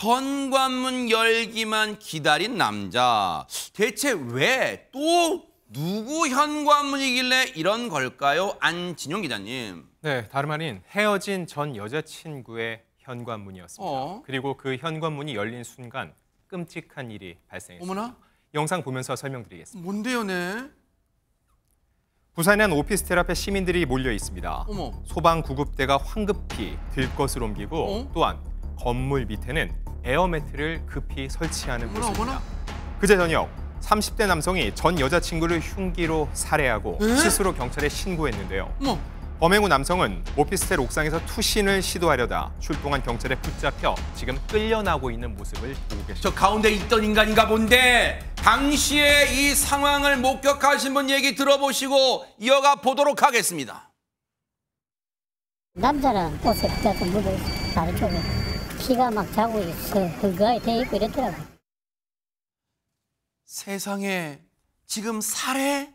현관문 열기만 기다린 남자. 대체 왜 또 누구 현관문이길래 이런 걸까요? 안진용 기자님. 네, 다름 아닌 헤어진 전 여자친구의 현관문이었습니다. 그리고 그 현관문이 열린 순간 끔찍한 일이 발생했습니다. 어머나? 영상 보면서 설명드리겠습니다. 뭔데요, 네? 부산의 한 오피스텔 앞에 시민들이 몰려 있습니다. 어머. 소방구급대가 황급히 들것을 옮기고 또한 건물 밑에는 에어매트를 급히 설치하는 모습입니다. 그제 저녁 30대 남성이 전 여자친구를 흉기로 살해하고 스스로 경찰에 신고했는데요. 어머. 범행 후 남성은 오피스텔 옥상에서 투신을 시도하려다 출동한 경찰에 붙잡혀 지금 끌려나고 있는 모습을 보고 계십니다. 저 가운데 있던 인간인가 본데 당시에 이 상황을 목격하신 분 얘기 들어보시고 이어가 보도록 하겠습니다. 남자는 옷에 붙어서 묻어있어. 다리 쪽에. 피가 막 자고 있어. 그거에 돼 있고 이랬더라고. 세상에 지금 살해?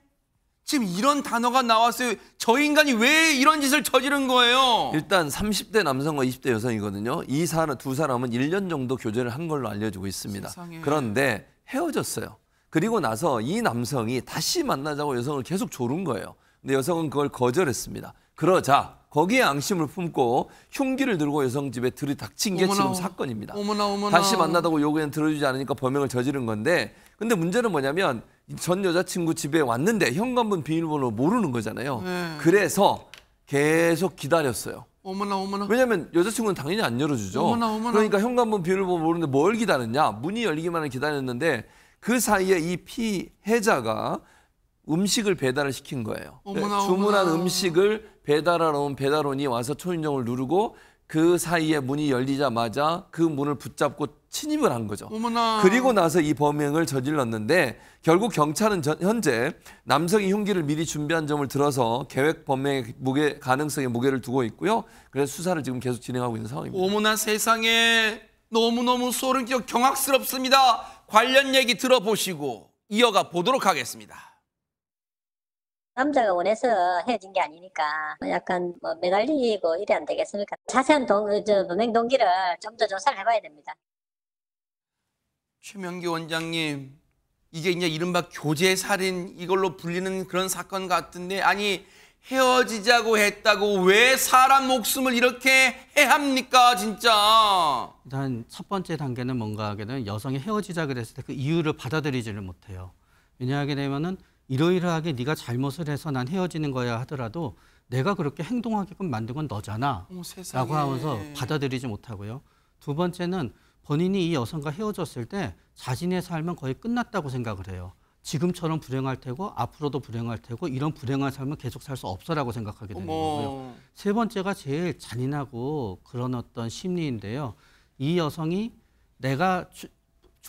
지금 이런 단어가 나왔어요. 저 인간이 왜 이런 짓을 저지른 거예요? 일단 30대 남성과 20대 여성이거든요. 두 사람은 1년 정도 교제를 한 걸로 알려지고 있습니다. 세상에. 그런데 헤어졌어요. 그리고 나서 이 남성이 다시 만나자고 여성을 계속 조른 거예요. 근데 여성은 그걸 거절했습니다. 그러자 거기에 앙심을 품고 흉기를 들고 여성 집에 들이닥친 게 지금 사건입니다. 어머나. 다시 만나다고 요구에는 들어주지 않으니까 범행을 저지른 건데, 근데 문제는 뭐냐면 전 여자친구 집에 왔는데 현관문 비밀번호 모르는 거잖아요. 그래서 계속 기다렸어요. 어머나. 왜냐면 여자친구는 당연히 안 열어주죠. 어머나. 그러니까 현관문 비밀번호 모르는데 뭘 기다렸냐. 문이 열리기만을 기다렸는데 그 사이에 이 피해자가 음식을 배달을 시킨 거예요. 주문한 음식을 배달하러 온 배달원이 와서 초인종을 누르고 그 사이에 문이 열리자마자 그 문을 붙잡고 침입을 한 거죠. 어머나. 그리고 나서 이 범행을 저질렀는데 결국 경찰은 현재 남성이 흉기를 미리 준비한 점을 들어서 계획 범행의 가능성에 무게를 두고 있고요. 그래서 수사를 지금 계속 진행하고 있는 상황입니다. 어머나 세상에 너무너무 소름 끼쳐 경악스럽습니다. 관련 얘기 들어보시고 이어가 보도록 하겠습니다. 남자가 원해서 헤어진 게 아니니까 약간 매달리고 이래 안 되겠습니까? 자세한 범행 동기를 좀 더 조사를 해봐야 됩니다. 최명기 원장님, 이게 이제 이른바 교제살인 이걸로 불리는 그런 사건 같은데, 아니 헤어지자고 했다고 왜 사람 목숨을 이렇게 해합니까 진짜? 일단 첫 번째 단계는 뭔가 하게 되면 여성이 헤어지자 그랬을 때 그 이유를 받아들이지를 못해요. 왜냐하게 되면은 이러이러하게 네가 잘못을 해서 난 헤어지는 거야 하더라도 내가 그렇게 행동하게끔 만든 건 너잖아 라고 하면서 받아들이지 못하고요. 두 번째는 본인이 이 여성과 헤어졌을 때 자신의 삶은 거의 끝났다고 생각을 해요. 지금처럼 불행할 테고 앞으로도 불행할 테고 이런 불행한 삶은 계속 살 수 없어라고 생각하게 되는 거고요. 세 번째가 제일 잔인하고 그런 어떤 심리인데요. 이 여성이 내가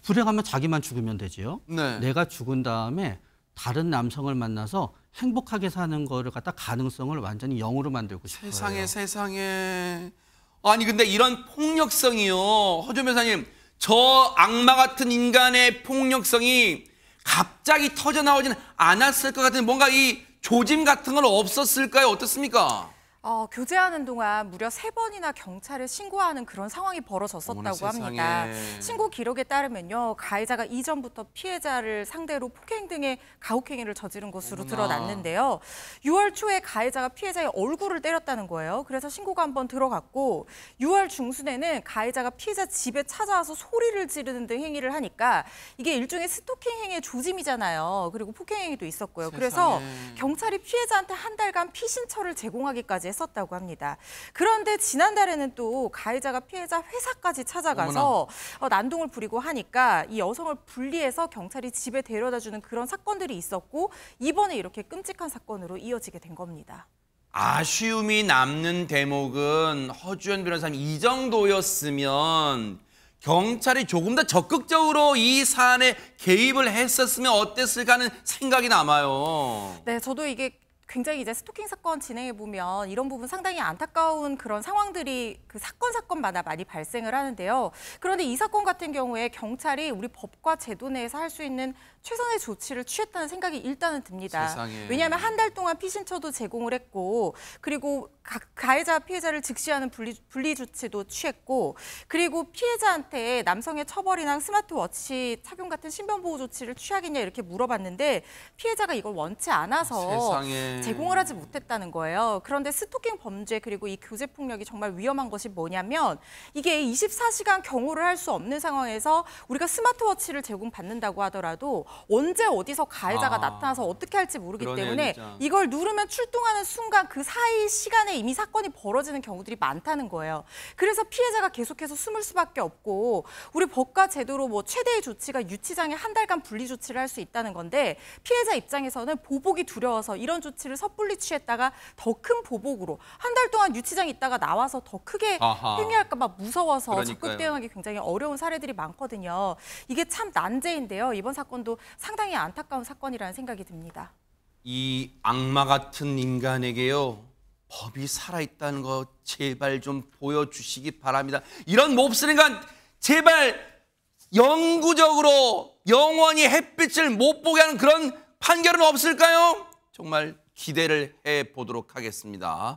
불행하면 자기만 죽으면 되지요. 내가 죽은 다음에 다른 남성을 만나서 행복하게 사는 거를 갖다 가능성을 완전히 0으로 만들고 싶어요. 세상에. 아니 근데 이런 폭력성이요. 허준 변호사님, 저 악마 같은 인간의 폭력성이 갑자기 터져나오지는 않았을 것 같은데 뭔가 이 조짐 같은 건 없었을까요? 어떻습니까? 교제하는 동안 무려 3번이나 경찰에 신고하는 그런 상황이 벌어졌었다고 합니다. 신고 기록에 따르면요, 가해자가 이전부터 피해자를 상대로 폭행 등의 가혹행위를 저지른 것으로 드러났는데요. 6월 초에 가해자가 피해자의 얼굴을 때렸다는 거예요. 그래서 신고가 한번 들어갔고 6월 중순에는 가해자가 피해자 집에 찾아와서 소리를 지르는 등 행위를 하니까 이게 일종의 스토킹 행위의 조짐이잖아요. 그리고 폭행 행위도 있었고요. 그래서 경찰이 피해자한테 한 달간 피신처를 제공하기까지 했었다고 합니다. 그런데 지난달에는 또 가해자가 피해자 회사까지 찾아가서 난동을 부리고 하니까 이 여성을 분리해서 경찰이 집에 데려다주는 그런 사건들이 있었고 이번에 이렇게 끔찍한 사건으로 이어지게 된 겁니다. 아쉬움이 남는 대목은 허주연 변호사님, 이 정도였으면 경찰이 조금 더 적극적으로 이 사안에 개입을 했었으면 어땠을까 하는 생각이 남아요. 네, 저도 이게 굉장히 이제 스토킹 사건 진행해 보면 이런 부분 상당히 안타까운 그런 상황들이 그 사건마다 많이 발생을 하는데요. 그런데 이 사건 같은 경우에 경찰이 우리 법과 제도 내에서 할 수 있는 최선의 조치를 취했다는 생각이 일단은 듭니다. 세상에. 왜냐하면 한 달 동안 피신처도 제공을 했고, 그리고 가해자 피해자를 직시하는 분리 조치도 취했고, 그리고 피해자한테 남성의 처벌이나 스마트워치 착용 같은 신변 보호 조치를 취하겠냐 이렇게 물어봤는데 피해자가 이걸 원치 않아서 세상에. 제공을 하지 못했다는 거예요. 그런데 스토킹 범죄 그리고 이 교제 폭력이 정말 위험한 것이 뭐냐면 이게 24시간 경호를 할 수 없는 상황에서 우리가 스마트워치를 제공받는다고 하더라도 언제 어디서 가해자가 나타나서 어떻게 할지 모르기 그러네요, 때문에 진짜. 이걸 누르면 출동하는 순간 그 사이 시간에 이미 사건이 벌어지는 경우들이 많다는 거예요. 그래서 피해자가 계속해서 숨을 수밖에 없고 우리 법과 제도로 뭐 최대의 조치가 유치장에 한 달간 분리 조치를 할 수 있다는 건데 피해자 입장에서는 보복이 두려워서 이런 조치를 섣불리 취했다가 더 큰 보복으로 한 달 동안 유치장에 있다가 나와서 더 크게 아하. 행위할까 봐 무서워서 그러니까요. 적극 대응하기 굉장히 어려운 사례들이 많거든요. 이게 참 난제인데요. 이번 사건도 상당히 안타까운 사건이라는 생각이 듭니다. 이 악마 같은 인간에게요, 법이 살아있다는 거 제발 좀 보여주시기 바랍니다. 이런 몹쓸 인간 제발 영구적으로 영원히 햇빛을 못 보게 하는 그런 판결은 없을까요? 정말 기대를 해보도록 하겠습니다.